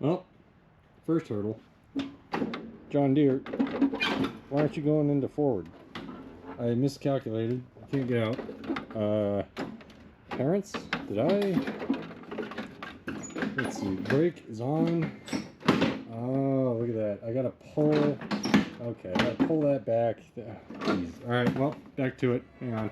Well, first hurdle. John Deere, why aren't you going into forward? I miscalculated. I can't get out. Parents, did I? Let's see. Brake is on. Oh, look at that. I gotta pull. Okay, I gotta pull that back. Jeez. Alright, well, back to it. Hang on.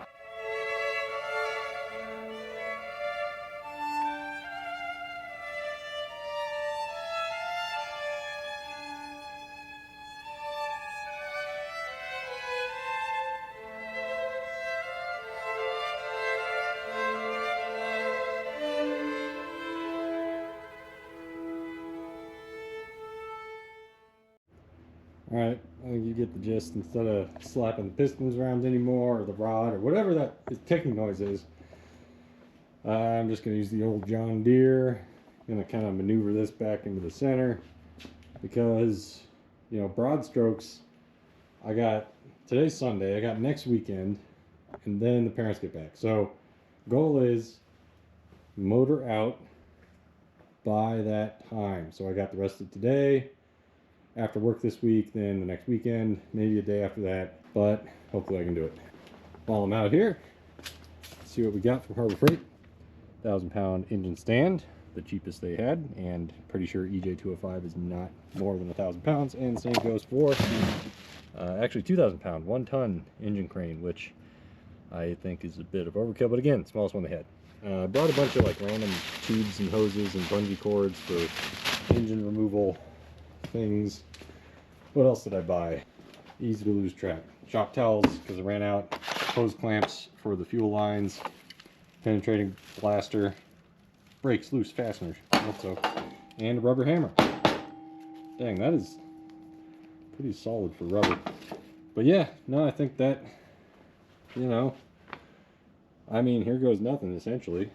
Alright, I think you get the gist. Instead of slapping the pistons around anymore, or the rod, or whatever that ticking noise is, I'm just going to use the old John Deere. I'm going to kind of maneuver this back into the center, because, you know, broad strokes, I got, today's Sunday, I got next weekend, and then the parents get back. So, goal is motor out by that time. So I got the rest of today, after work this week, then the next weekend, maybe a day after that, but hopefully I can do it. While I'm out here, see what we got from Harbor Freight. 1,000-pound engine stand, the cheapest they had, and pretty sure EJ205 is not more than 1,000 pounds, and same goes for actually 2,000-pound, 1-ton engine crane, which I think is a bit of overkill, but again, smallest one they had. Brought a bunch of like random tubes and hoses and bungee cords for engine removal things. What else did I buy? Easy to lose track. Shop towels, because I ran out. Hose clamps for the fuel lines. Penetrating blaster. Brakes, loose fasteners. Also. And a rubber hammer. Dang, that is pretty solid for rubber. But yeah, no, I think that, you know, I mean, here goes nothing, essentially.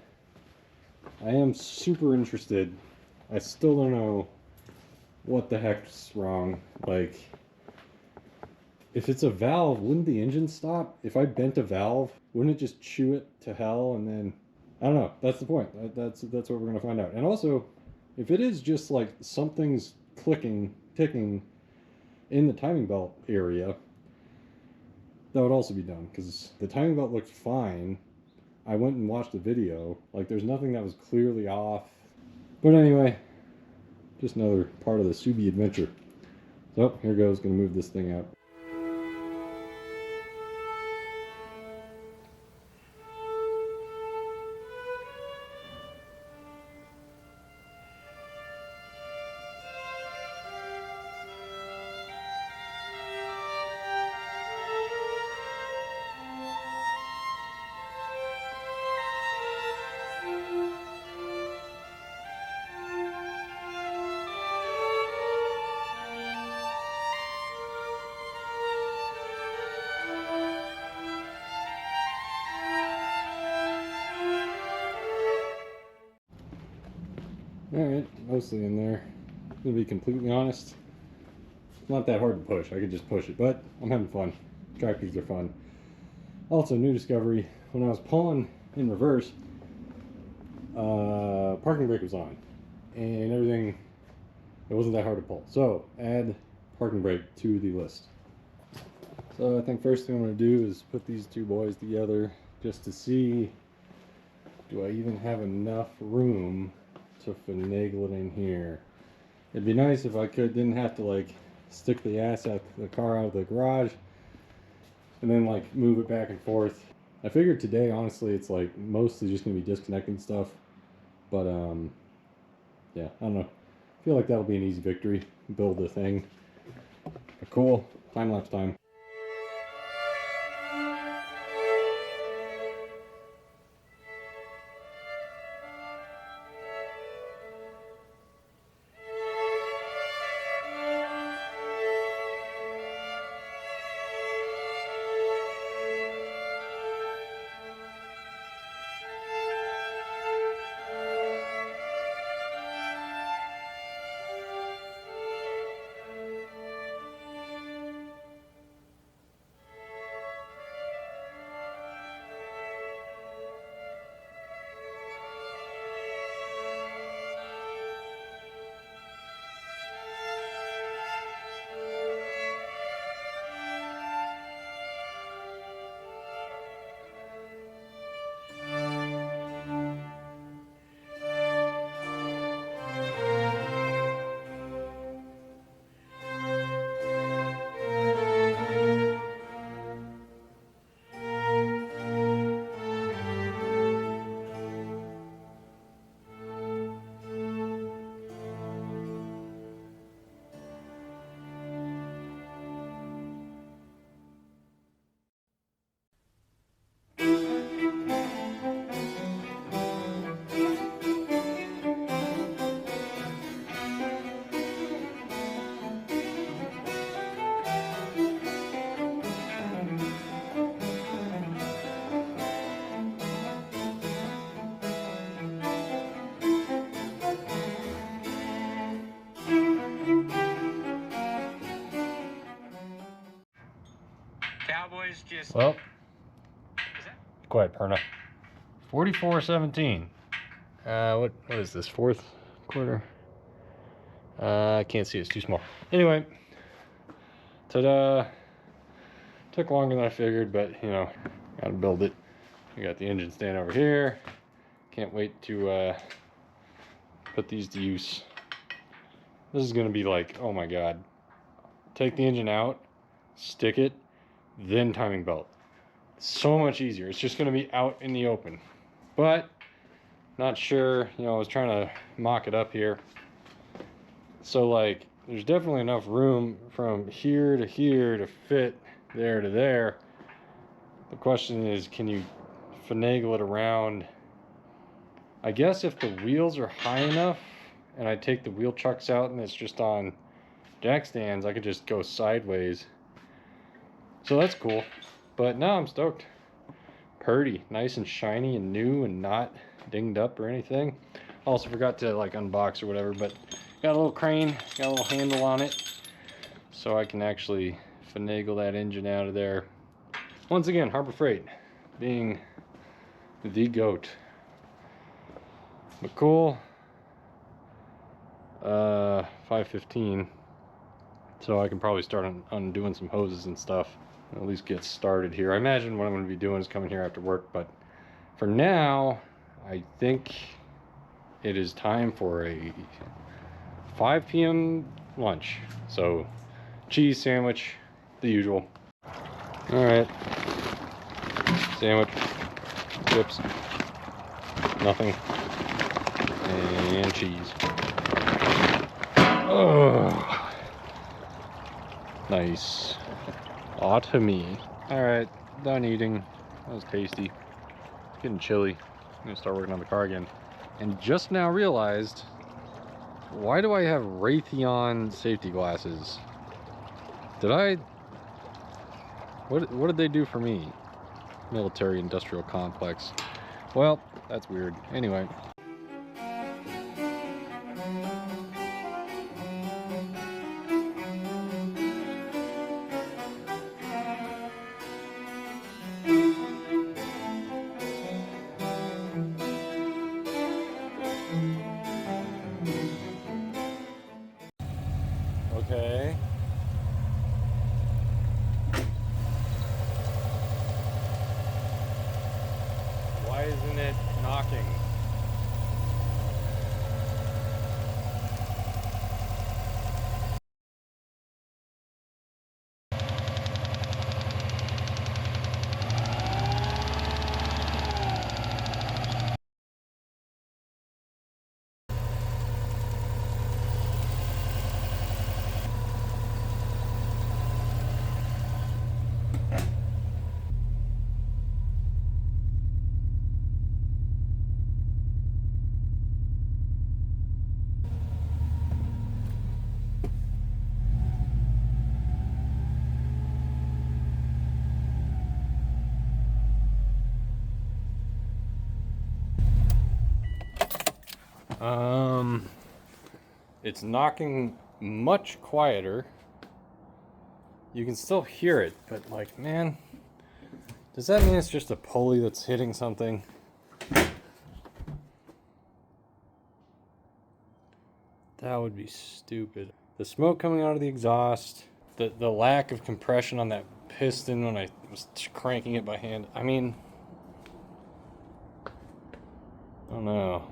I am super interested. I still don't know what the heck's wrong. Like, if it's a valve, wouldn't the engine stop? If I bent a valve, wouldn't it just chew it to hell? And then, I don't know. That's the point. That's what we're going to find out. And also, if it is just like something's ticking in the timing belt area, that would also be done, because the timing belt looked fine. I went and watched the video. Like, there's nothing that was clearly off. But anyway, just another part of the Subie adventure. So, here goes. Gonna move this thing out. Alright, mostly in there. To be completely honest, it's not that hard to push. I could just push it, but I'm having fun. Tractors are fun. Also, new discovery, when I was pulling in reverse, parking brake was on. And everything, it wasn't that hard to pull. So, add parking brake to the list. So I think first thing I'm going to do is put these two boys together just to see, do I even have enough room to finagle it in here. It'd be nice if I didn't have to like stick the ass out the car out of the garage and then like move it back and forth. I figured today, honestly, it's like mostly just gonna be disconnecting stuff, but yeah, I don't know. I feel like that'll be an easy victory. Build the thing. But cool. Time lapse time. Well, quiet, Perna. 44:17. What is this? Fourth quarter? I can't see. It's too small. Anyway, ta-da! Took longer than I figured, but you know, gotta build it. We got the engine stand over here. Can't wait to put these to use. This is gonna be like, oh my god. Take the engine out, stick it, then timing belt. So much easier. It's just gonna be out in the open. But not sure, you know, I was trying to mock it up here. So like, there's definitely enough room from here to here to fit there to there. The question is, can you finagle it around? I guess if the wheels are high enough and I take the wheel chucks out and it's just on jack stands, I could just go sideways. So that's cool. But now I'm stoked. Purdy, nice and shiny and new and not dinged up or anything. Also forgot to like unbox or whatever, but got a little crane, got a little handle on it, so I can actually finagle that engine out of there. Once again, Harbor Freight being the GOAT. But cool. 5:15, so I can probably start undoing some hoses and stuff. At least get started here. I imagine what I'm going to be doing is coming here after work, but for now, I think it is time for a 5 p.m. lunch. So, cheese sandwich, the usual. Alright. Sandwich, chips, nothing, and cheese. Oh, nice. Aw to me. Alright, done eating. That was tasty. It's getting chilly. I'm gonna start working on the car again. And just now realized, why do I have Raytheon safety glasses? Did I... What did they do for me? Military industrial complex. Well, that's weird. Anyway. Okay. Why isn't it knocking? It's knocking much quieter. You can still hear it, but like, man, does that mean it's just a pulley that's hitting something? That would be stupid. The smoke coming out of the exhaust, the lack of compression on that piston when I was cranking it by hand. I mean, I don't know.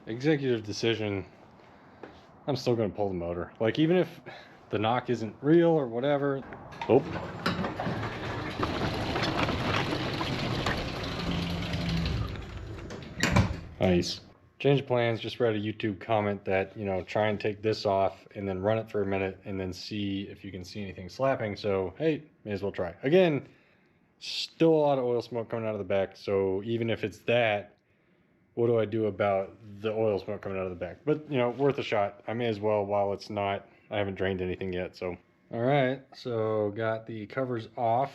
executive decision, I'm still going to pull the motor. Like, even if the knock isn't real or whatever. Oh. Nice. Change of plans. Just read a YouTube comment that, you know, try and take this off and then run it for a minute and then see if you can see anything slapping. So, hey, may as well try. Again, still a lot of oil smoke coming out of the back. So even if it's that, what do I do about the oil smoke coming out of the back? But, you know, worth a shot. I may as well while it's not, I haven't drained anything yet. So, all right. So got the covers off.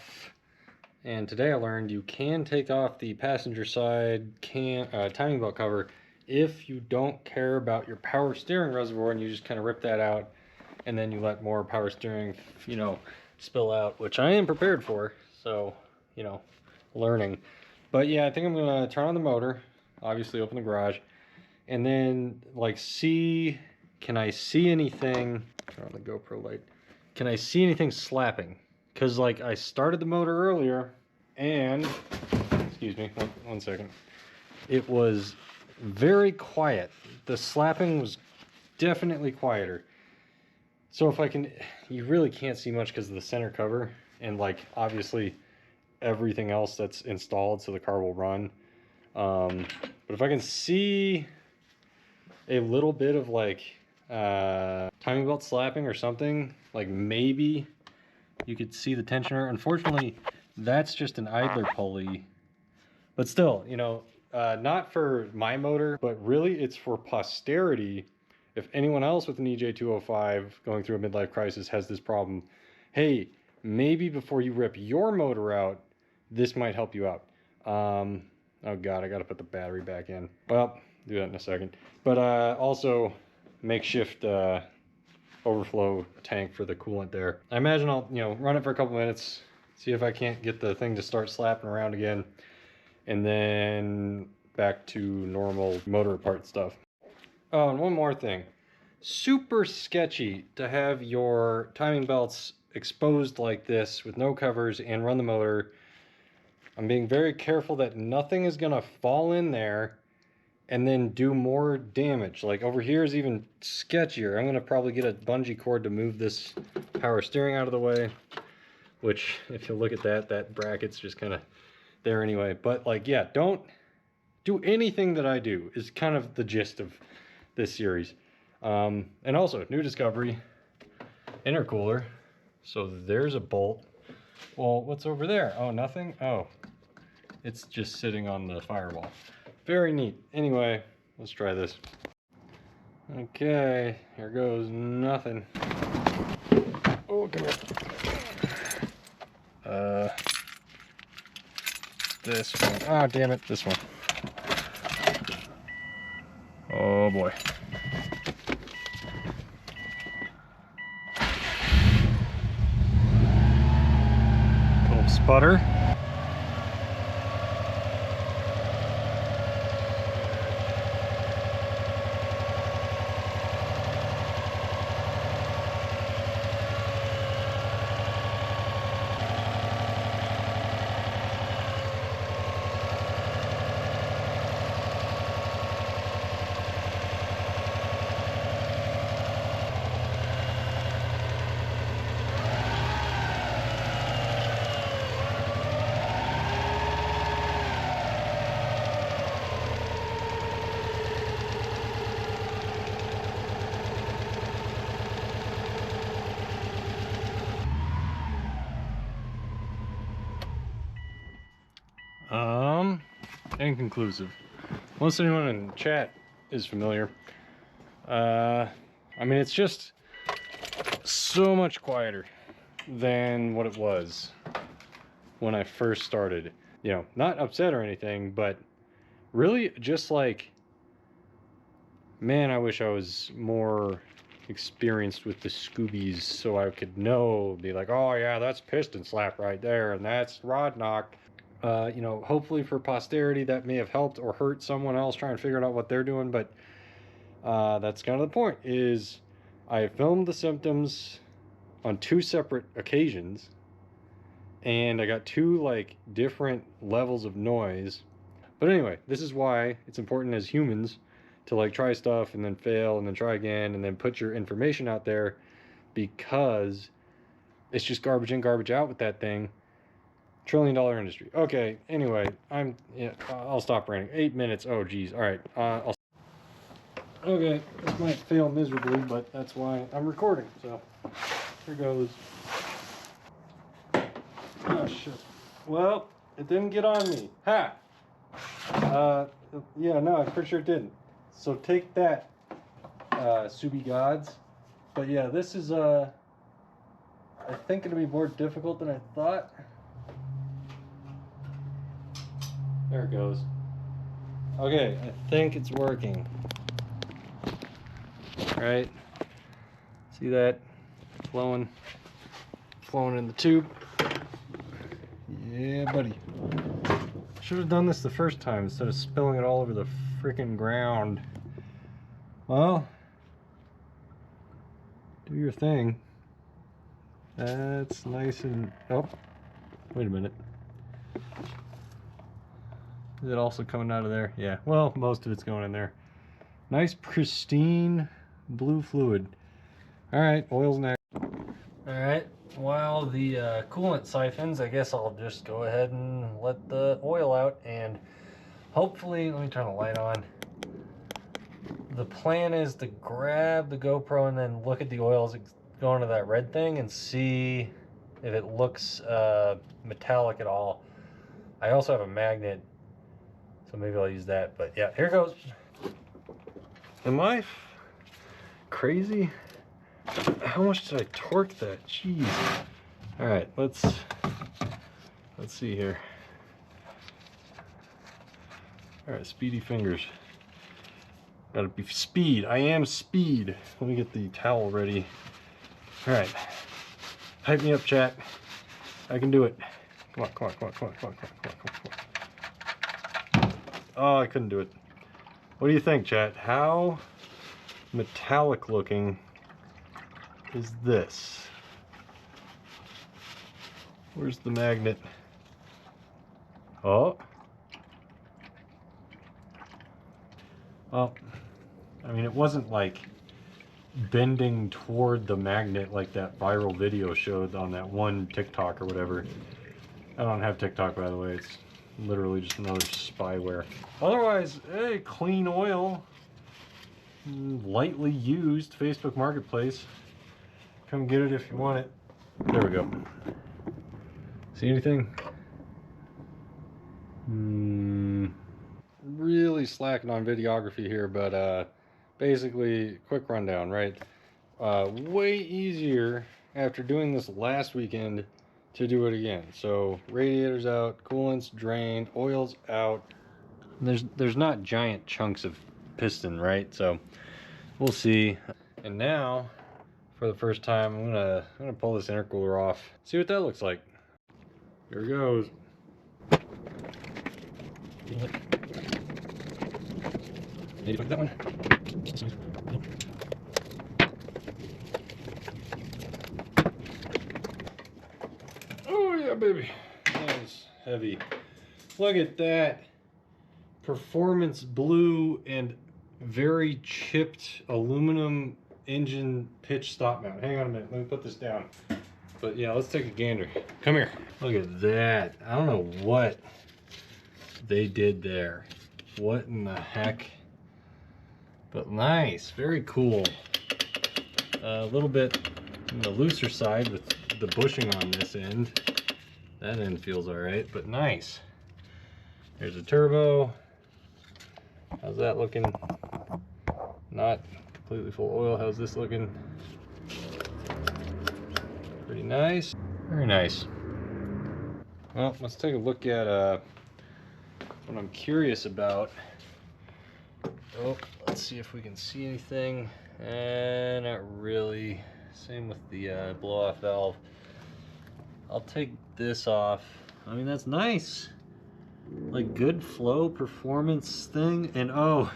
And today I learned you can take off the passenger side timing belt cover if you don't care about your power steering reservoir, and you just kind of rip that out and then you let more power steering, you know, spill out, which I am prepared for. So, you know, learning. But yeah, I think I'm going to turn on the motor, obviously open the garage, and then like see, can I see anything, turn on the GoPro light, can I see anything slapping? Because like I started the motor earlier and, excuse me, one second, it was very quiet. The slapping was definitely quieter. So if I can, you really can't see much because of the center cover and like obviously everything else that's installed so the car will run. But if I can see a little bit of like timing belt slapping or something, like maybe you could see the tensioner. Unfortunately, that's just an idler pulley. But still, you know, not for my motor, but really it's for posterity. If anyone else with an EJ205 going through a midlife crisis has this problem, hey, maybe before you rip your motor out, this might help you out. Oh God, I gotta put the battery back in. Well, do that in a second. But also makeshift overflow tank for the coolant there. I imagine I'll, you know, run it for a couple minutes, see if I can't get the thing to start slapping around again, and then back to normal motor part stuff. Oh, and one more thing. Super sketchy to have your timing belts exposed like this with no covers and run the motor. I'm being very careful that nothing is gonna fall in there and then do more damage. Like over here is even sketchier. I'm gonna probably get a bungee cord to move this power steering out of the way, which if you look at that, that bracket's just kind of there anyway. But like, yeah, don't do anything that I do is kind of the gist of this series. And also, new discovery, intercooler. So there's a bolt. Well, what's over there? Oh, nothing? Oh, it's just sitting on the firewall. Very neat. Anyway, let's try this. Okay, here goes nothing. Oh, come here. This one. Ah, damn it, this one. Oh boy. Little sputter. Inconclusive. Unless anyone in chat is familiar. I mean, it's just so much quieter than what it was when I first started. You know, not upset or anything, but really just like, man, I wish I was more experienced with the Scoobies so I could know, be like, oh yeah, that's piston slap right there, and that's rod knock. You know, hopefully for posterity that may have helped or hurt someone else trying to figure out what they're doing, but that's kind of the point, is I filmed the symptoms on 2 separate occasions, and I got 2 like different levels of noise. But anyway, this is why it's important as humans to like try stuff and then fail and then try again and then put your information out there, because it's just garbage in, garbage out with that thing. $1 trillion industry. Okay, anyway, I'll stop ranting. 8 minutes. Oh geez. All right. Okay, this might fail miserably, but that's why I'm recording. So here goes. Oh shit. Well, it didn't get on me. Ha! Yeah, no, I'm pretty sure it didn't. So take that, Subie gods. But yeah, this is I think it'll be more difficult than I thought. There it goes. Okay, I think it's working. Right? See that? Flowing in the tube. Yeah, buddy. Should have done this the first time instead of spilling it all over the freaking ground. Well, do your thing. That's nice and... Oh, wait a minute. Is it also coming out of there? Yeah, well, most of it's going in there. Nice, pristine blue fluid. Alright, oil's next. Alright, while the coolant siphons, I guess I'll just go ahead and let the oil out, and hopefully, let me turn the light on. The plan is to grab the GoPro and then look at the oil as it's going to that red thing and see if it looks metallic at all. I also have a magnet, so maybe I'll use that, but yeah, here goes. Am I crazy? How much did I torque that? Jeez. All right, let's see here. All right, speedy fingers. Gotta be speed. I am speed. Let me get the towel ready. All right, hype me up, chat. I can do it. Come on, come on, come on, come on, come on, come on, come on, come on. Oh, I couldn't do it. What do you think, chat? How metallic looking is this? Where's the magnet? Oh. Well, I mean, it wasn't like bending toward the magnet like that viral video showed on that one TikTok or whatever. I don't have TikTok, by the way. It's literally just another spyware. Otherwise, hey, clean oil. Lightly used. Facebook Marketplace. Come get it if you want it. There we go. See anything? Really slacking on videography here, but basically, quick rundown, right? Way easier after doing this last weekend to do it again. So radiator's out, coolant's drained, oil's out. There's not giant chunks of piston, right? So we'll see. And now, for the first time, I'm gonna pull this intercooler off. See what that looks like. Here it goes. Need to put that one. Oh yeah, baby. That is heavy. Look at that. Performance blue and very chipped aluminum engine pitch stop mount. Hang on a minute. Let me put this down. But yeah, let's take a gander. Come here. Look at that. I don't know what they did there. What in the heck? But nice. Very cool. A little bit on the looser side with the bushing on this end. That end feels alright, but nice. There's a turbo. How's that looking? Not completely full oil. How's this looking? Pretty nice. Very nice. Well, let's take a look at what I'm curious about. Oh, let's see if we can see anything. Not really. Same with the blow-off valve. I'll take this off. I mean, that's nice. Like good flow performance thing. And oh,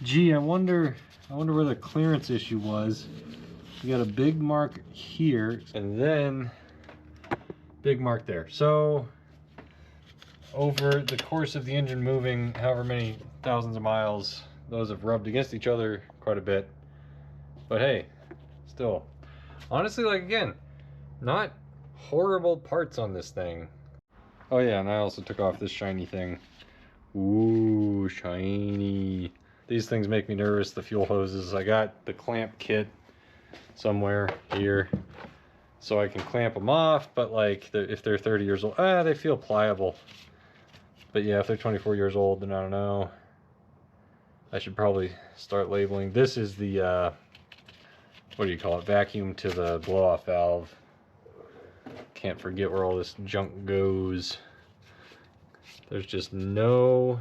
gee, I wonder where the clearance issue was. You got a big mark here, and then big mark there. So over the course of the engine moving however many thousands of miles, those have rubbed against each other quite a bit. But hey, still. Honestly, like, again, not horrible parts on this thing. Oh yeah, and I also took off this shiny thing. Ooh, shiny. These things make me nervous, the fuel hoses. I got the clamp kit somewhere here, so I can clamp them off, but like, if they're 30 years old, they feel pliable. But yeah, if they're 24 years old, then I don't know. I should probably start labeling. This is the, what do you call it? Vacuum to the blow-off valve. Can't forget where all this junk goes. There's just no,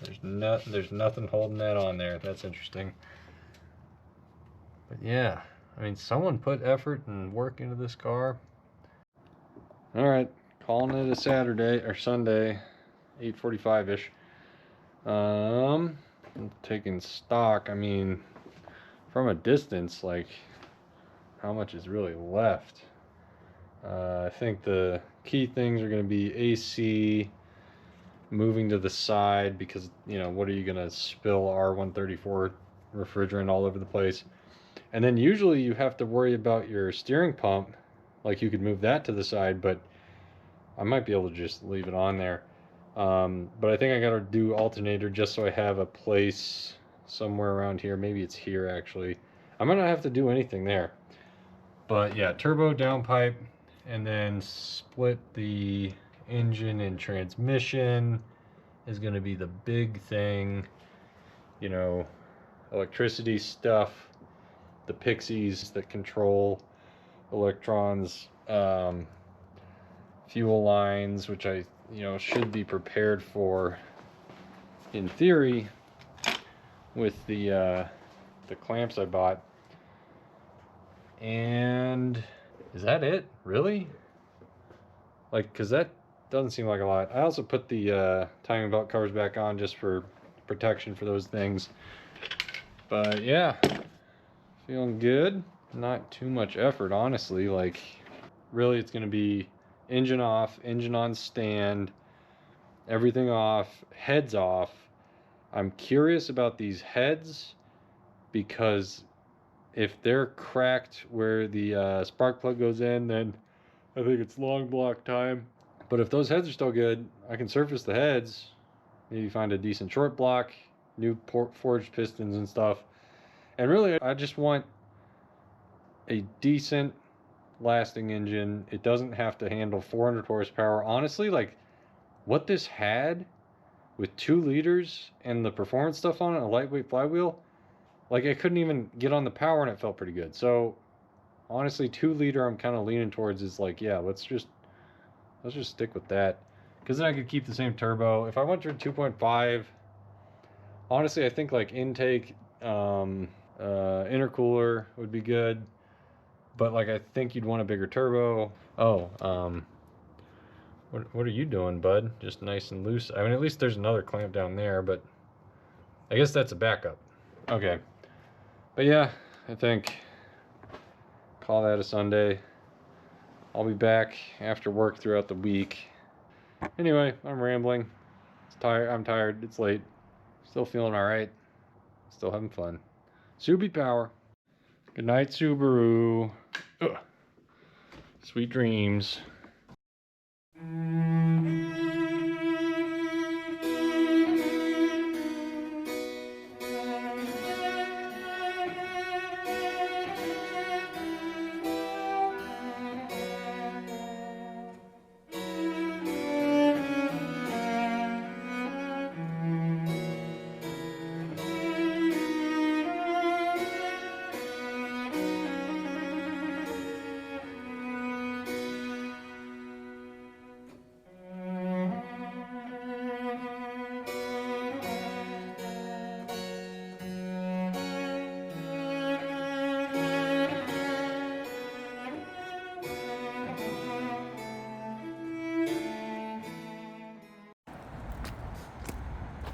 there's nothing holding that on there. That's interesting. But yeah, I mean, someone put effort and work into this car. All right, calling it a Saturday or Sunday, 8:45-ish. Taking stock. I mean, from a distance, like, how much is really left? I think the key things are going to be AC, moving to the side, because, you know, what are you going to spill R134 refrigerant all over the place? And then usually you have to worry about your steering pump. Like, you could move that to the side, but I might be able to just leave it on there. But I think I got to do alternator just so I have a place somewhere around here. Maybe it's here, actually. I might not have to do anything there. But yeah, turbo downpipe, and then split the engine and transmission is going to be the big thing. You know, electricity stuff, the pixies that control electrons, fuel lines, which I, you know, should be prepared for in theory with the clamps I bought. And is that it? Really? Like, because that doesn't seem like a lot. I also put the timing belt covers back on just for protection for those things. But yeah, feeling good. Not too much effort, honestly. Like, really, it's going to be engine off, engine on stand, everything off, heads off. I'm curious about these heads, because if they're cracked where the spark plug goes in, then I think it's long block time. But if those heads are still good, I can surface the heads, maybe find a decent short block, new forged pistons and stuff. And really, I just want a decent lasting engine. It doesn't have to handle 400 horsepower. Honestly, like, what this had with 2 liters and the performance stuff on it, a lightweight flywheel, like, I couldn't even get on the power and it felt pretty good. So honestly, 2 liter I'm kind of leaning towards is like, yeah, let's just stick with that, because then I could keep the same turbo. If I went to 2.5, honestly, I think like intake, intercooler would be good, but like, I think you'd want a bigger turbo. Oh, what are you doing, bud? Just nice and loose. I mean, at least there's another clamp down there, but I guess that's a backup. Okay, but yeah, I think call that a Sunday. I'll be back after work throughout the week. Anyway, I'm rambling. I'm tired. It's late. Still feeling alright. Still having fun. Subie power. Good night, Subaru. Ugh. Sweet dreams.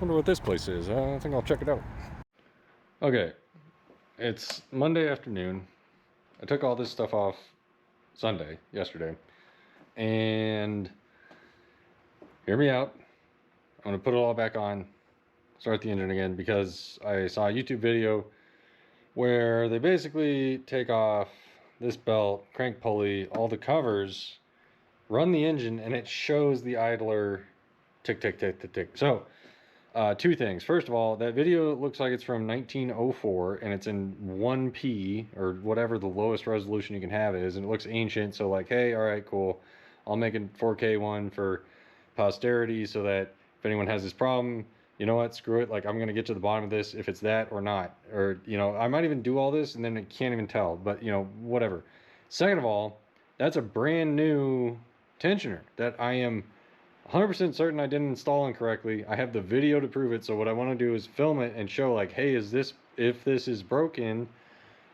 Wonder what this place is. I think I'll check it out. Okay, it's Monday afternoon. I took all this stuff off yesterday, and hear me out. I'm gonna put it all back on start the engine again because I saw a YouTube video where they basically take off this belt, crank pulley, all the covers, run the engine, and it shows the idler tick, tick, tick, tick, tick. So, two things. First of all, that video looks like it's from 1904, and it's in 1p, or whatever the lowest resolution you can have is, and it looks ancient, so like, hey, alright, cool. I'll make a 4K one for posterity so that if anyone has this problem, you know what, screw it, like, I'm going to get to the bottom of this if it's that or not. Or, you know, I might even do all this, and then I can't even tell, but, you know, whatever. Second of all, that's a brand new tensioner that I am 100% certain I didn't install incorrectly. I have the video to prove it, so what I want to do is film it and show like, hey, if this is broken,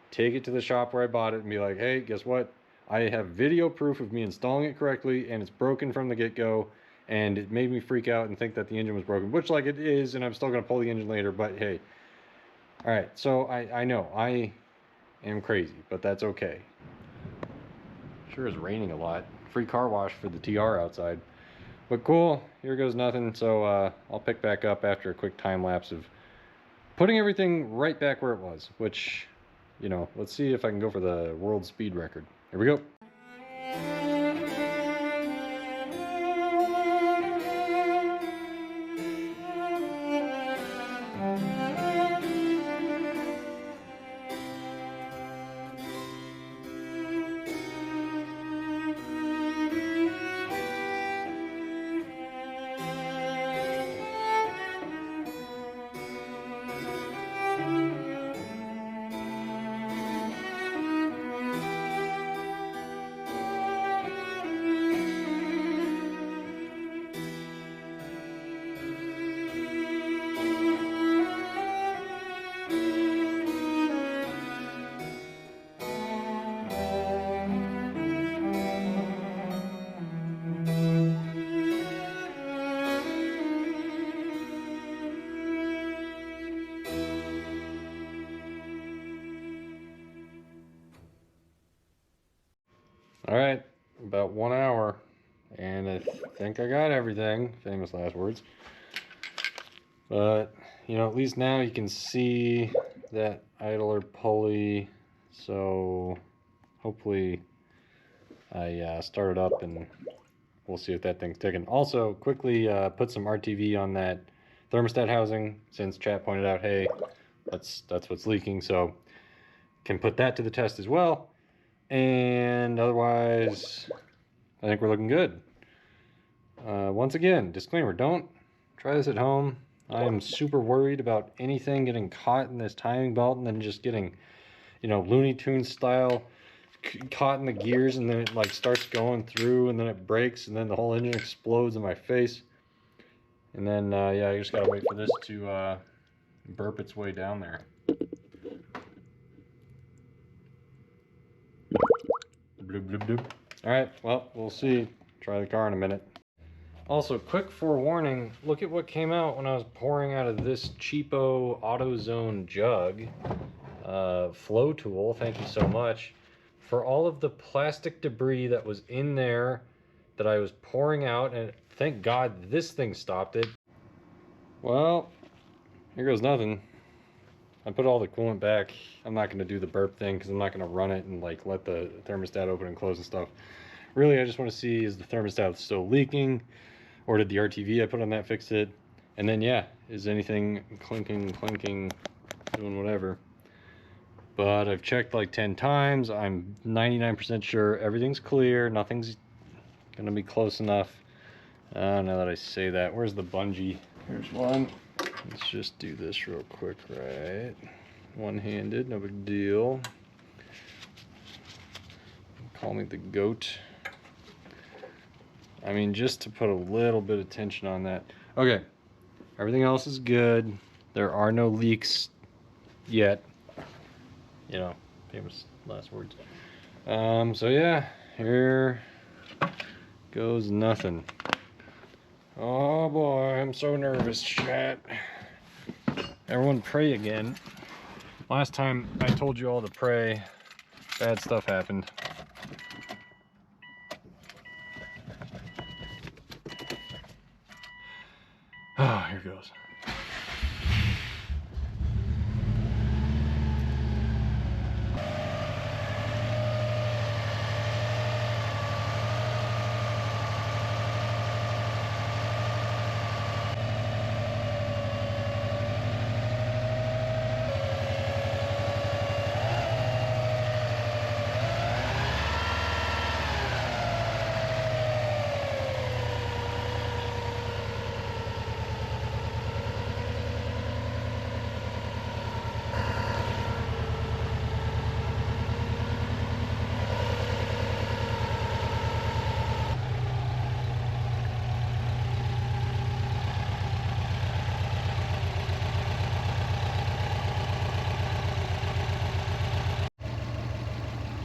take it to the shop where I bought it and be like, hey, guess what? I have video proof of me installing it correctly, and it's broken from the get-go, and it made me freak out and think that the engine was broken, which like it is, and I'm still going to pull the engine later, but hey. Alright, so I know, I am crazy, but that's okay. Sure is raining a lot. Free car wash for the TR outside. But cool, here goes nothing, so I'll pick back up after a quick time lapse of putting everything right back where it was, which, you know, let's see if I can go for the world speed record. Here we go. Alright, about 1 hour, and I think I got everything. Famous last words. But, you know, at least now you can see that idler pulley, so hopefully I start it up and we'll see if that thing's ticking. Also, quickly put some RTV on that thermostat housing, since chat pointed out, hey, that's what's leaking, so can put that to the test as well. And otherwise, I think we're looking good. Once again, disclaimer, don't try this at home. I am super worried about anything getting caught in this timing belt and then just getting, you know, Looney Tunes style caught in the gears, and then it like starts going through, and then it breaks, and then the whole engine explodes in my face. And then, yeah, I just gotta wait for this to burp its way down there. Bloop, bloop, bloop. Alright, well, we'll see. Try the car in a minute. Also, quick forewarning, look at what came out when I was pouring out of this cheapo AutoZone jug. Flow tool, thank you so much. For all of the plastic debris that was in there that I was pouring out, and thank God this thing stopped it. Well, here goes nothing. I put all the coolant back. I'm not going to do the burp thing because I'm not going to run it and like let the thermostat open and close and stuff. Really, I just want to see, is the thermostat still leaking, or did the RTV I put on that fix it? And then, yeah, is anything clinking, doing whatever? But I've checked like 10 times. I'm 99% sure everything's clear. Nothing's going to be close enough. Now that I say that, where's the bungee? Here's one. Let's just do this real quick, right? One-handed, no big deal. Call me the goat. I mean, just to put a little bit of tension on that. Okay, everything else is good. There are no leaks yet. You know, famous last words. So yeah, here goes nothing. Oh boy, I'm so nervous, chat. Everyone pray again. Last time I told you all to pray, bad stuff happened. Oh, here goes.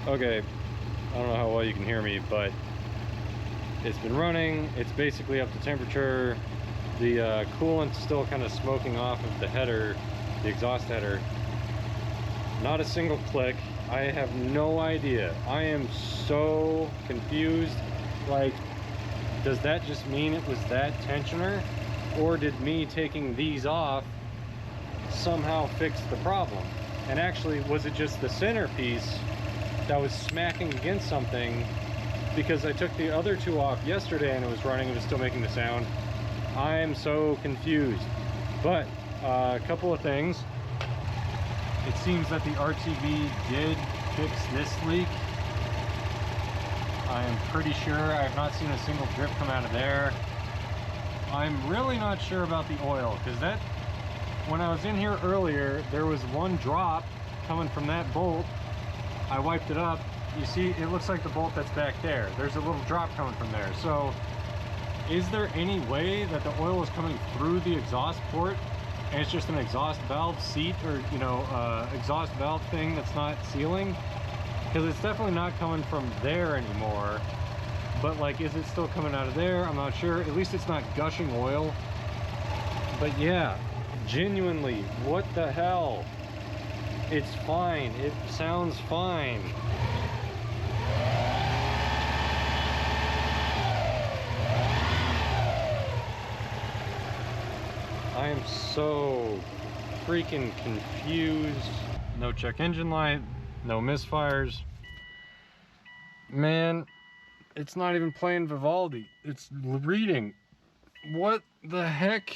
Okay, I don't know how well you can hear me, but it's been running. It's basically up to temperature. The coolant's still kind of smoking off of the header, the exhaust header. Not a single click. I have no idea. I am so confused. Like, does that just mean it was that tensioner? Or did me taking these off somehow fix the problem? And actually, was it just the centerpiece that was smacking against something? Because I took the other two off yesterday and it was running, it was still making the sound. I am so confused. But a couple of things. It seems that the RTV did fix this leak. I am pretty sure. I have not seen a single drip come out of there. I'm really not sure about the oil, because that, when I was in here earlier, there was one drop coming from that bolt. I wiped it up. You see, it looks like the bolt that's back there. There's a little drop coming from there. So, is there any way that the oil is coming through the exhaust port and it's just an exhaust valve seat, or, you know, exhaust valve thing that's not sealing? Because it's definitely not coming from there anymore. But like, is it still coming out of there? I'm not sure. At least it's not gushing oil. But yeah, genuinely, what the hell? It's fine. It sounds fine. I am so freaking confused. No check engine light, no misfires. Man, it's not even playing Vivaldi. It's reading. What the heck?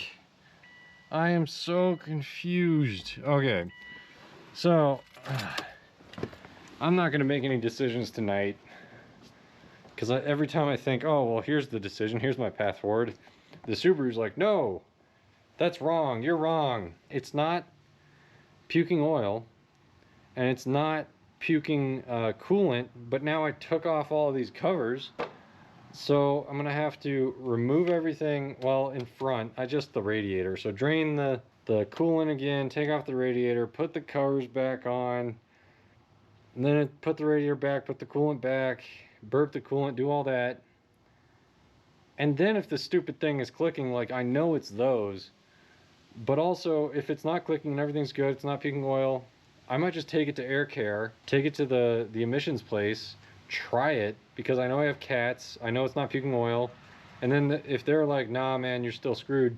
I am so confused. Okay, so I'm not gonna make any decisions tonight, because every time I think, oh, well, here's the decision, here's my path forward, the Subaru's like, no, that's wrong, you're wrong. It's not puking oil, and it's not puking coolant, but now I took off all of these covers, so I'm gonna have to remove everything. Well, in front, just the radiator. So drain the coolant again, take off the radiator, put the covers back on, and then put the radiator back, put the coolant back, burp the coolant, do all that. And then if the stupid thing is clicking, like, I know it's those, but also if it's not clicking and everything's good, it's not puking oil, I might just take it to air care, take it to the emissions place, try it, because I know I have cats, I know it's not puking oil, and then if they're like, nah man, you're still screwed,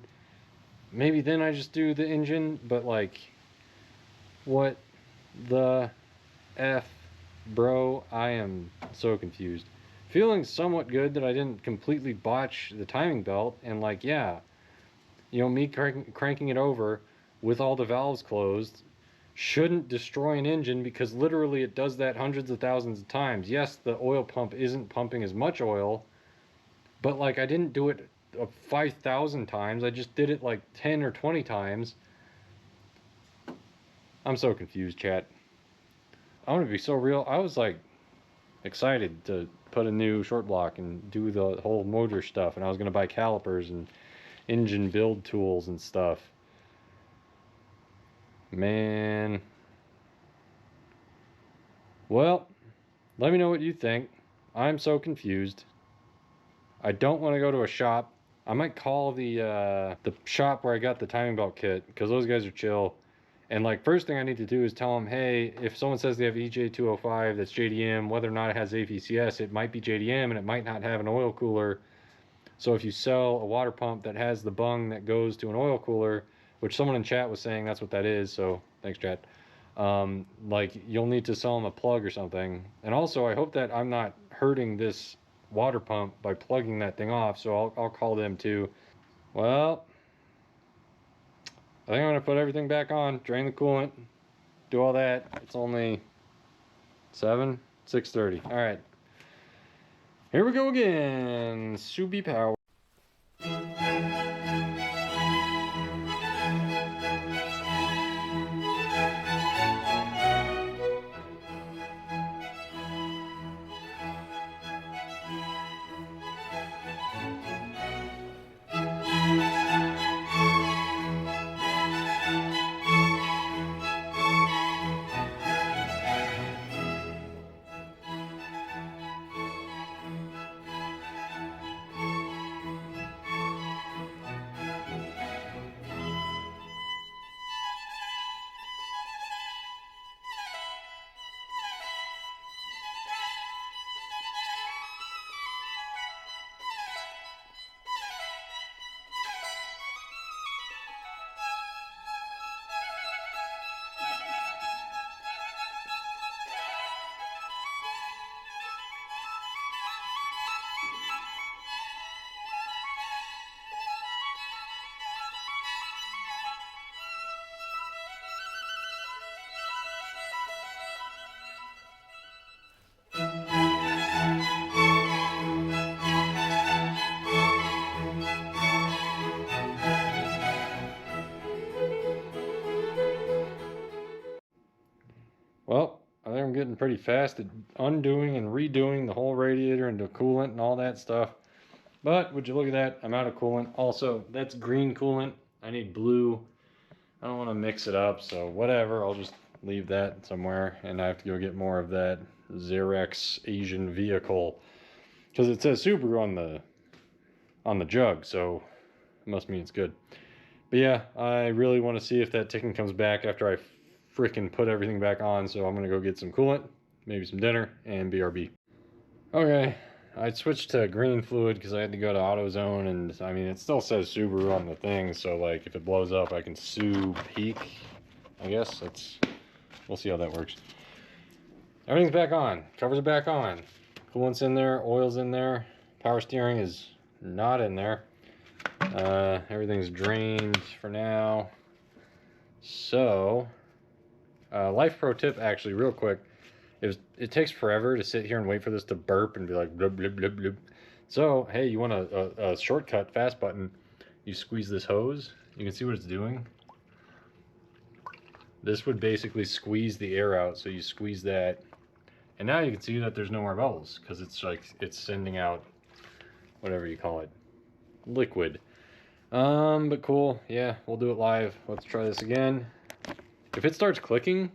maybe then I just do the engine. But like, what the F, bro? I am so confused. Feeling somewhat good that I didn't completely botch the timing belt, and like, yeah, you know, me cranking it over with all the valves closed shouldn't destroy an engine, because literally it does that hundreds of thousands of times. Yes, the oil pump isn't pumping as much oil, but like, I didn't do it 5,000 times. I just did it like 10 or 20 times. I'm so confused, chat. I'm gonna be so real. I was like excited to put a new short block and do the whole motor stuff, and I was gonna buy calipers and engine build tools and stuff. Man. Well, let me know what you think. I'm so confused. I don't want to go to a shop. I might call the shop where I got the timing belt kit, because those guys are chill. And like, first thing I need to do is tell them, hey, if someone says they have EJ205 that's JDM, whether or not it has AVCS, it might be JDM and it might not have an oil cooler. So if you sell a water pump that has the bung that goes to an oil cooler, which someone in chat was saying that's what that is, so thanks, chat. Like, you'll need to sell them a plug or something. And also, I hope that I'm not hurting this water pump by plugging that thing off, so I'll call them too. Well, I think I'm gonna put everything back on, drain the coolant, do all that. It's only 6:30. All right, here we go again. Subie power. Well, I think I'm getting pretty fast at undoing and redoing the whole radiator into coolant and all that stuff. But would you look at that? I'm out of coolant. Also, that's green coolant. I need blue. I don't want to mix it up, so whatever. I'll just leave that somewhere, and I have to go get more of that Xerox Asian vehicle because it says Subaru on the jug, so it must mean it's good. But yeah, I really want to see if that ticking comes back after I freaking put everything back on. So I'm gonna go get some coolant, maybe some dinner, and BRB. Okay, I switched to green fluid because I had to go to AutoZone, and I mean it still says Subaru on the thing, so like if it blows up, I can sue Peak. I guess we'll see how that works. Everything's back on, covers are back on, coolant's in there, oil's in there, power steering is not in there. Everything's drained for now. So, life pro tip actually, real quick. It takes forever to sit here and wait for this to burp and be like blub blub blub blub. So, hey, you want a shortcut fast button? You squeeze this hose. You can see what it's doing. This would basically squeeze the air out. So you squeeze that, and now you can see that there's no more bubbles because it's sending out whatever you call it, liquid. But cool. Yeah, we'll do it live. Let's try this again. If it starts clicking,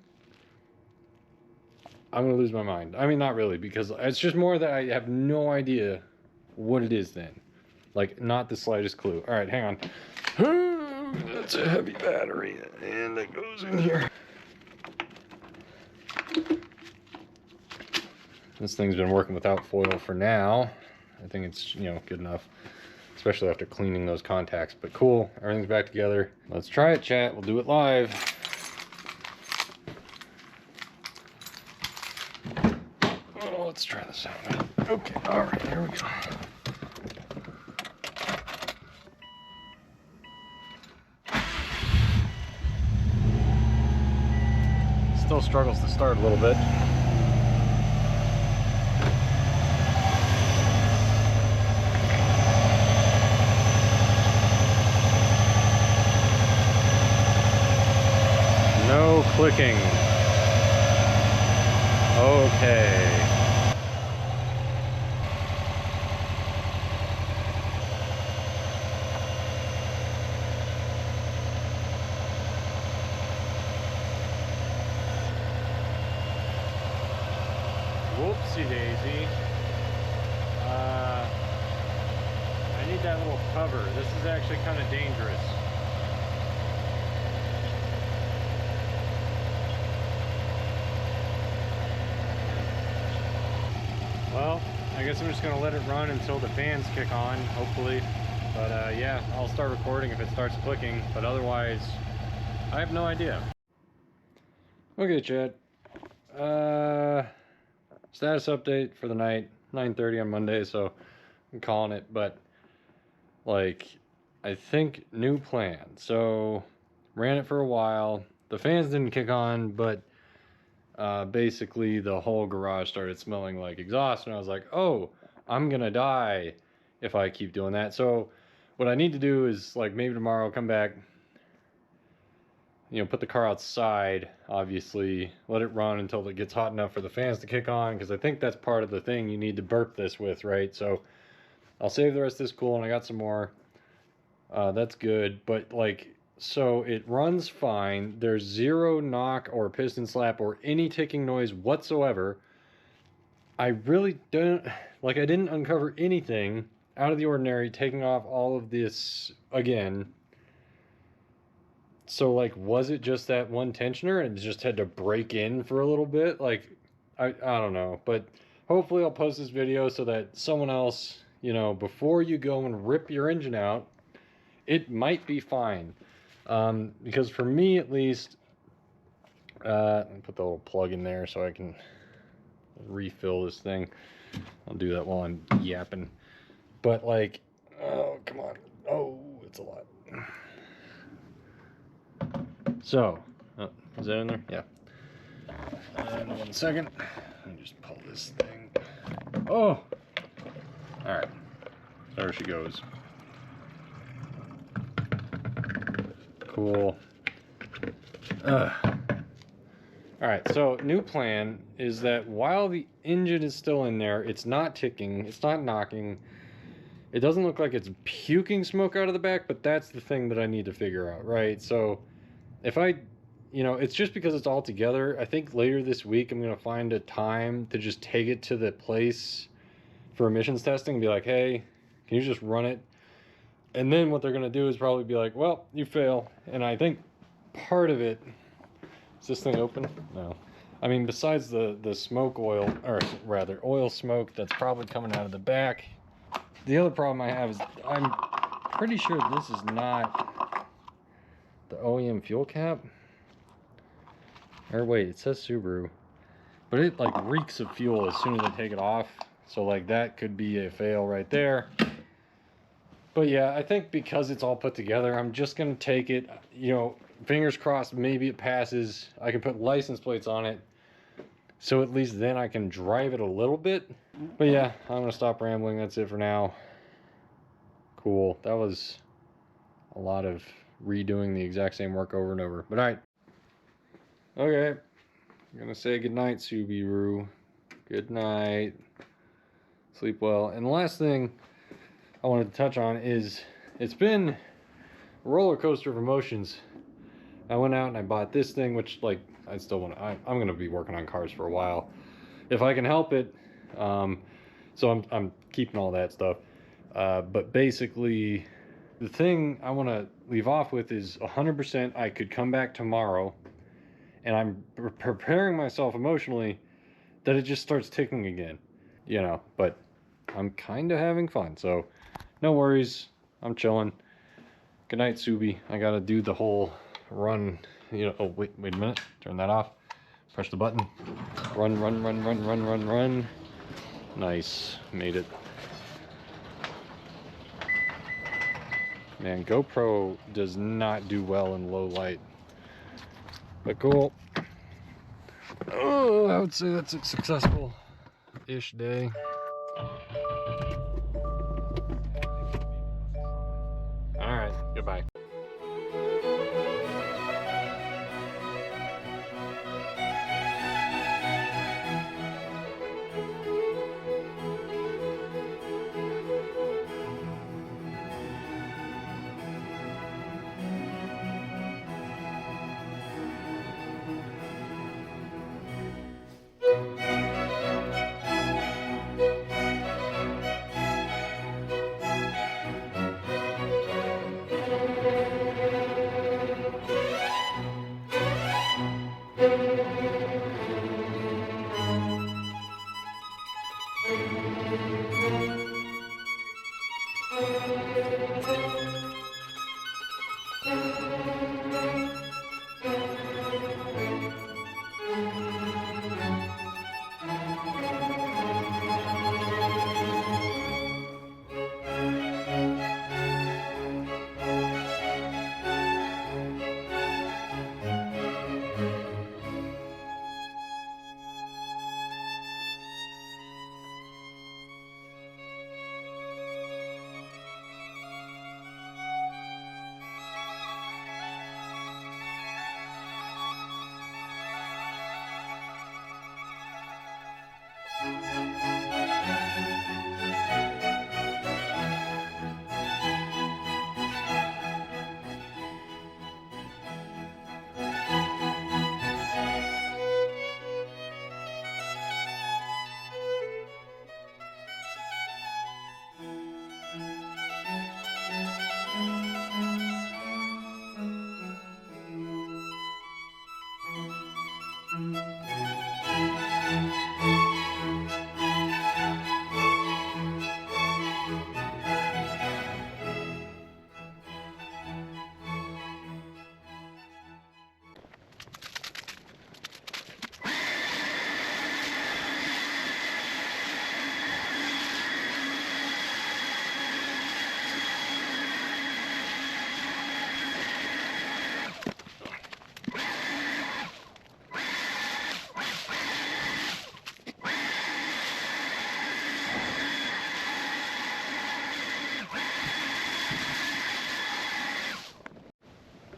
I'm gonna lose my mind. I mean, not really, because it's just more that I have no idea what it is then. Like, not the slightest clue. All right, hang on. That's a heavy battery, and it goes in here. This thing's been working without foil for now. I think it's, good enough, especially after cleaning those contacts. But cool, everything's back together. Let's try it, chat. We'll do it live. Oh, let's try this out. Okay, all right, here we go. Still struggles to start a little bit. No clicking. Okay. Whoopsie daisy. I need that little cover. This is actually kind of dangerous. Well, I guess I'm just going to let it run until the fans kick on, hopefully. But yeah, I'll start recording if it starts clicking, but otherwise, I have no idea. Okay, Chad. Status update for the night, 9:30 on Monday, so I'm calling it, but like, I think new plan. So, ran it for a while. The fans didn't kick on, but basically the whole garage started smelling like exhaust, and I was like, oh, I'm gonna die if I keep doing that. So what I need to do is, like, maybe tomorrow I'll come back, put the car outside, obviously, let it run until it gets hot enough for the fans to kick on, because I think that's part of the thing you need to burp this with, right? So I'll save the rest of this cool, and I got some more. That's good, but like, so it runs fine. There's zero knock or piston slap or any ticking noise whatsoever. I really don't, like, I didn't uncover anything out of the ordinary, taking off all of this again. So, like, was it just that one tensioner and it just had to break in for a little bit? Like, I don't know, but hopefully I'll post this video so that someone else, before you go and rip your engine out, it might be fine. Because for me, at least, let me put the little plug in there so I can refill this thing. I'll do that while I'm yapping. But like, oh, come on. Oh, it's a lot. So, is that in there? Yeah. 1 second. Let me just pull this thing. Oh! Alright. There she goes. Cool. Alright, so new plan is that while the engine is still in there, it's not ticking, it's not knocking. It doesn't look like it's puking smoke out of the back, but that's the thing that I need to figure out, right? So if I, you know, it's just because it's all together. I think later this week I'm going to find a time to just take it to the place for emissions testing and be like, hey, can you just run it? And then what they're going to do is probably be like, well, you fail. And I think part of it, is this thing open? No. I mean, besides the smoke oil, or rather oil smoke that's probably coming out of the back, the other problem I have is I'm pretty sure this is not the OEM fuel cap. Or wait, it says Subaru. But it like reeks of fuel as soon as I take it off. So like that could be a fail right there. But yeah, I think because it's all put together, I'm just going to take it, you know, fingers crossed, maybe it passes. I can put license plates on it. So at least then I can drive it a little bit. But yeah, I'm going to stop rambling. That's it for now. Cool. That was a lot of redoing the exact same work over and over. But alright. Okay. I'm going to say goodnight, Subaru. Good night. Sleep well. And the last thing I wanted to touch on is it's been a roller coaster of emotions. I went out and I bought this thing, which like I still want to, I'm going to be working on cars for a while if I can help it. So I'm keeping all that stuff. But basically the thing I want to leave off with is 100% I could come back tomorrow and I'm preparing myself emotionally that it just starts ticking again, you know, but I'm kind of having fun. So no worries. I'm chilling. Good night, Subie. I got to do the whole run, you know. Oh, wait a minute. Turn that off. Press the button. Run, run, run, run, run, run, run. Nice. Made it. Man, GoPro does not do well in low light. But cool. Oh, I would say that's a successful-ish day. Alright, goodbye.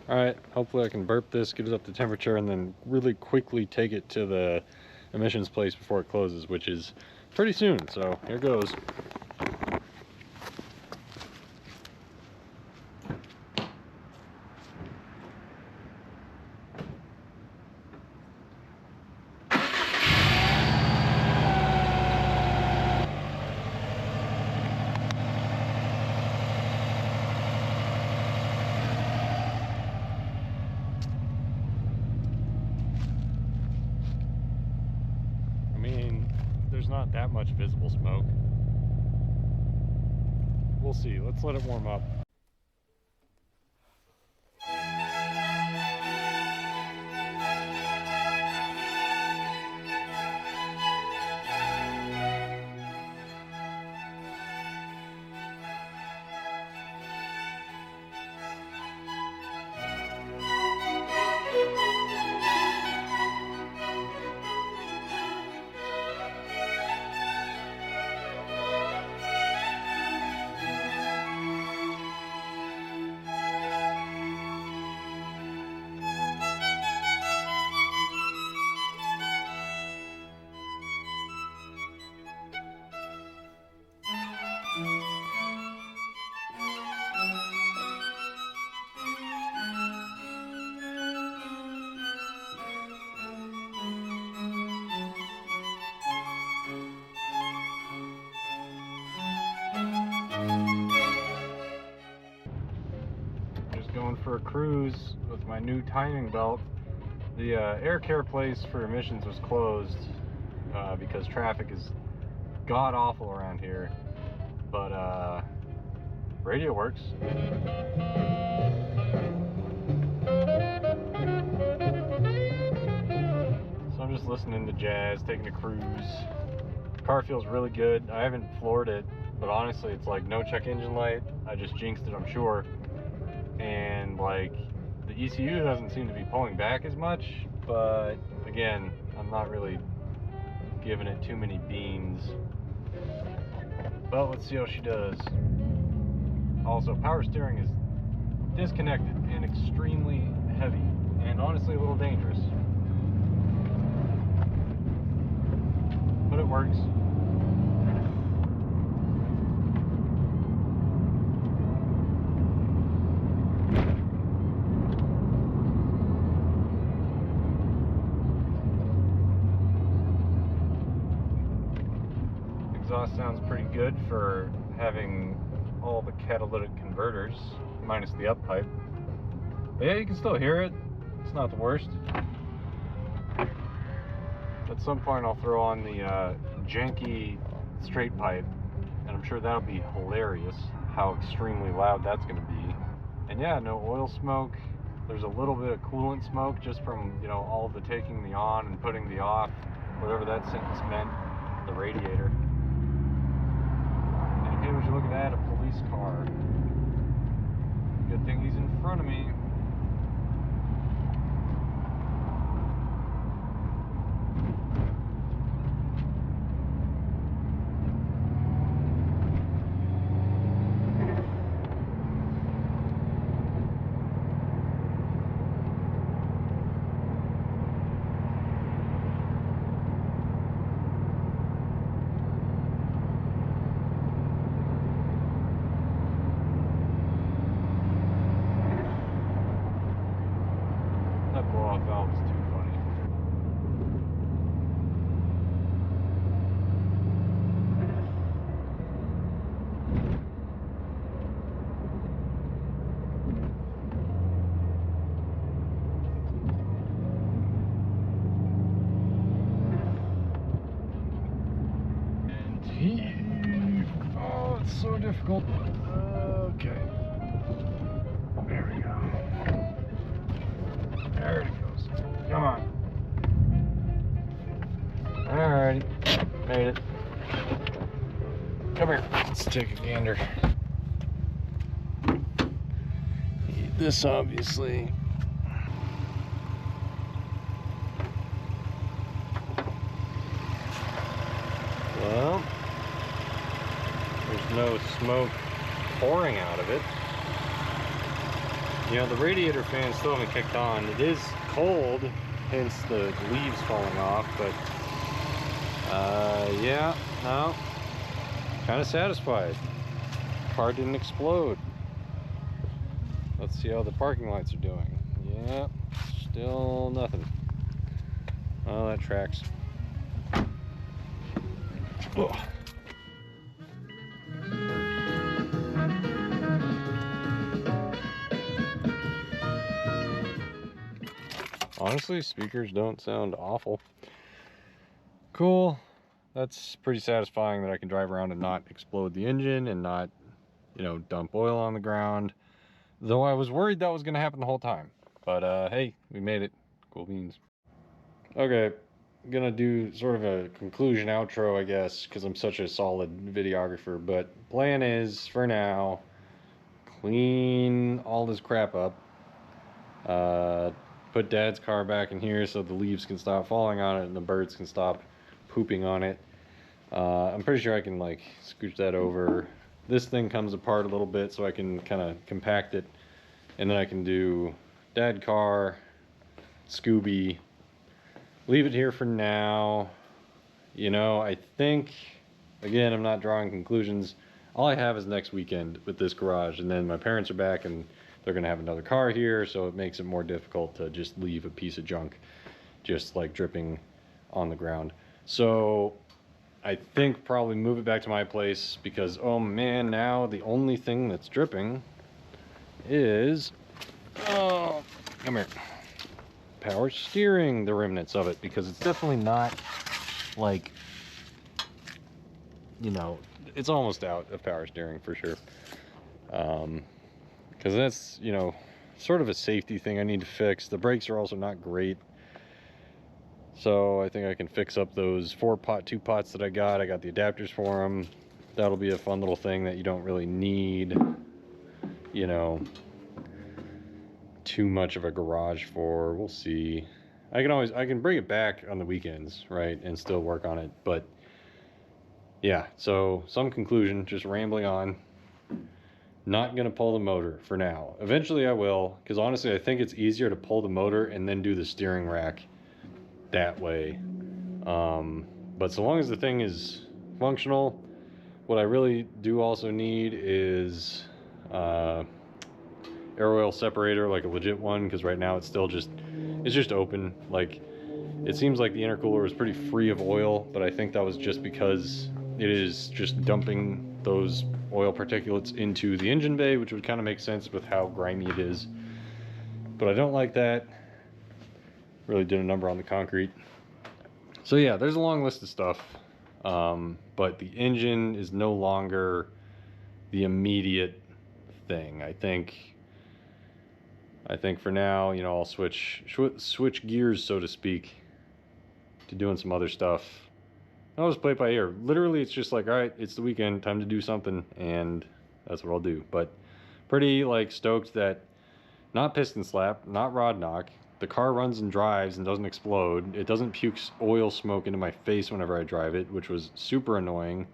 Alright, hopefully I can burp this, get it up to temperature, and then really quickly take it to the emissions place before it closes, which is pretty soon, so here goes. There's not that much visible smoke. We'll see. Let's let it warm up. Going for a cruise with my new timing belt. The air care place for emissions was closed because traffic is god awful around here, but radio works. So I'm just listening to jazz, taking a cruise. The car feels really good. I haven't floored it, but honestly it's like no check engine light. I just jinxed it, I'm sure. And like the ECU doesn't seem to be pulling back as much, but again, I'm not really giving it too many beans. But let's see how she does. Also, power steering is disconnected and extremely heavy, and honestly a little dangerous. But it works. Exhaust sounds pretty good for having all the catalytic converters, minus the up pipe. But yeah, you can still hear it. It's not the worst. At some point I'll throw on the janky straight pipe, and I'm sure that'll be hilarious how extremely loud that's going to be. And yeah, no oil smoke. There's a little bit of coolant smoke just from, you know, all of the taking the on and putting the off, whatever that sentence meant, the radiator. And hey, would you look at that, a police car. Good thing he's in front of me. Valve is too funny. And heave. Oh, it's so difficult. Okay. There we go. There it goes. Come on. Alrighty. Made it. Come here. Let's take a gander. Eat this, obviously. Well, there's no smoke pouring out of it. You know, the radiator fan still haven't kicked on. It is cold, hence the leaves falling off, but yeah, no, kind of satisfied. Car didn't explode. Let's see how the parking lights are doing. Yeah, still nothing. Oh, that tracks. Ugh. Honestly, speakers don't sound awful. Cool. That's pretty satisfying that I can drive around and not explode the engine and not, you know, dump oil on the ground. Though I was worried that was going to happen the whole time. But hey, we made it. Cool beans. Okay, I'm gonna do sort of a conclusion outro, I guess, because I'm such a solid videographer. But plan is, for now, clean all this crap up. Put Dad's car back in here so the leaves can stop falling on it and the birds can stop pooping on it. I'm pretty sure I can like scooch that over. This thing comes apart a little bit so I can kind of compact it, and then I can do Dad car, Scooby, leave it here for now. You know, I think, again, I'm not drawing conclusions. All I have is next weekend with this garage, and then my parents are back and they're gonna have another car here, so it makes it more difficult to just leave a piece of junk just like dripping on the ground. So I think probably move it back to my place, because oh man, now the only thing that's dripping is, oh, come here, power steering, the remnants of it, because it's definitely not like, you know, it's almost out of power steering for sure. Because that's, you know, sort of a safety thing I need to fix. The brakes are also not great. So I think I can fix up those 2 pots that I got. I got the adapters for them. That'll be a fun little thing that you don't really need, you know, too much of a garage for. We'll see. I can bring it back on the weekends, right, and still work on it. But yeah, so some conclusion, just rambling on. Not gonna pull the motor for now. Eventually I will, because honestly I think it's easier to pull the motor and then do the steering rack that way. But so long as the thing is functional, what I really do also need is air oil separator, like a legit one, because right now it's still just open. Like, it seems like the intercooler is pretty free of oil, but I think that was just because it is just dumping those oil particulates into the engine bay, which would kind of make sense with how grimy it is. But I don't like that. Really did a number on the concrete. So yeah, there's a long list of stuff. But the engine is no longer the immediate thing. I think for now, you know, I'll switch gears, so to speak, to doing some other stuff. I'll just play it by ear. Literally, it's just like, all right, it's the weekend, time to do something, and that's what I'll do. But pretty like stoked that not piston slap, not rod knock. The car runs and drives and doesn't explode. It doesn't puke oil smoke into my face whenever I drive it, which was super annoying.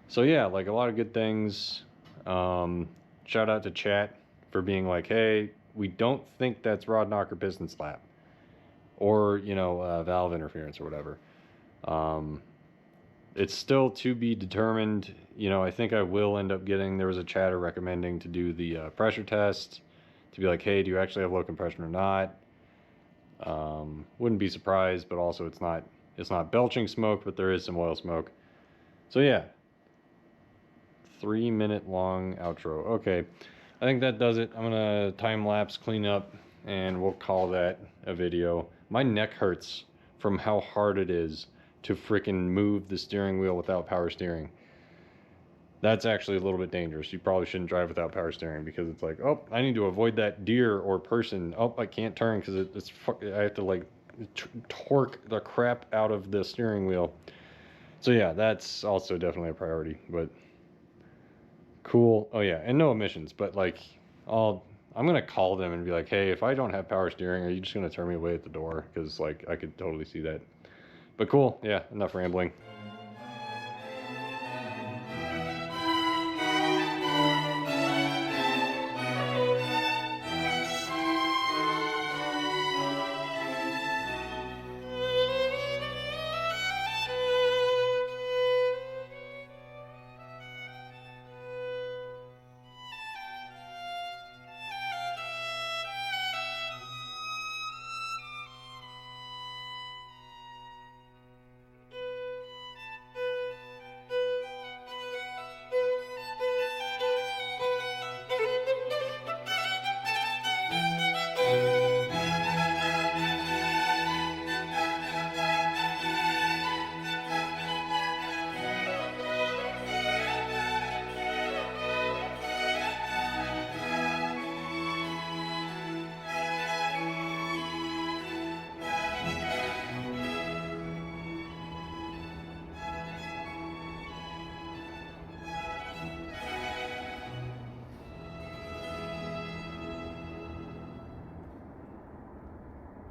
So yeah, like a lot of good things. Shout out to chat for being like, hey, we don't think that's rod knock or piston slap, or, you know, valve interference or whatever. It's still to be determined. You know, I think I will end up getting, there was a chatter recommending to do the pressure test, to be like, hey, do you actually have low compression or not? Wouldn't be surprised, but also it's not belching smoke, but there is some oil smoke. So yeah, 3-minute long outro. Okay, I think that does it. I'm gonna time lapse, clean up, and we'll call that a video. My neck hurts from how hard it is to frickin' move the steering wheel without power steering. That's actually a little bit dangerous. You probably shouldn't drive without power steering, because it's like, oh, I need to avoid that deer or person. Oh, I can't turn because I have to like torque the crap out of the steering wheel. So yeah, that's also definitely a priority. But cool. Oh yeah, and no emissions. But like, I'm gonna call them and be like, hey, if I don't have power steering, are you just gonna turn me away at the door? Because like, I could totally see that. But cool. Yeah, enough rambling.